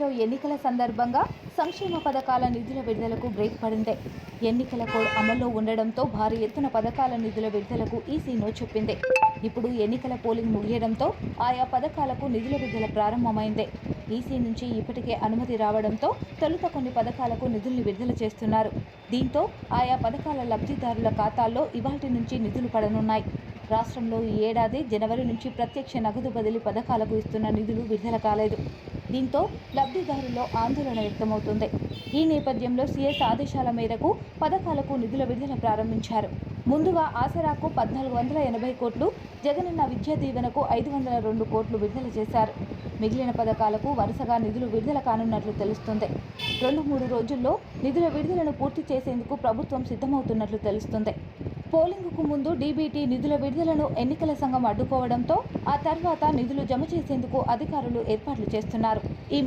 ఏపీలో ఎన్నికల సందర్భంగా సంక్షేమ పథకాల నిధుల విడుదలకు బ్రేక్ పడింది. ఎన్నికల కోడ్ అమల్లో ఉండడంతో భారీ ఎత్తున పథకాల నిధుల విడుదలకు ఈసీ నో చెప్పింది. ఇప్పుడు ఎన్నికల పోలింగ్ ముగియడంతో ఆయా పథకాలకు నిధుల విడుదల ప్రారంభమైంది. ఈసీ నుంచి ఇప్పటికే అనుమతి రావడంతో తొలుత కొన్ని పథకాలకు నిధుల్ని విడుదల చేస్తున్నారు. దీంతో ఆయా పథకాల లబ్ధిదారుల ఖాతాల్లో ఇవాల్టి నుంచి నిధులు పడనున్నాయి. రాష్ట్రంలో ఈ ఏడాది జనవరి నుంచి ప్రత్యక్ష నగదు బదిలీ పథకాలకు ఇస్తున్న నిధులు విడుదల కాలేదు. దీంతో లబ్ధిదారుల్లో ఆందోళన వ్యక్తమవుతుంది. ఈ నేపథ్యంలో సీఎస్ ఆదేశాల మేరకు పథకాలకు నిధుల విడుదల ప్రారంభించారు. ముందుగా ఆసరాకు 1480 కోట్లు, జగనన్న విద్యా దీవెనకు 502 కోట్లు విడుదల చేశారు. మిగిలిన పథకాలకు వరుసగా నిధులు విడుదల కానున్నట్లు తెలుస్తుంది. 2-3 రోజుల్లో నిధుల విడుదలను పూర్తి చేసేందుకు ప్రభుత్వం సిద్ధమవుతున్నట్లు తెలుస్తుంది. పోలింగుకు ముందు డీబీటీ నిధుల విడుదలను ఎన్నికల సంఘం అడ్డుకోవడంతో ఆ తర్వాత నిధులు జమ చేసేందుకు అధికారులు ఏర్పాట్లు చేస్తున్నారు. ఈ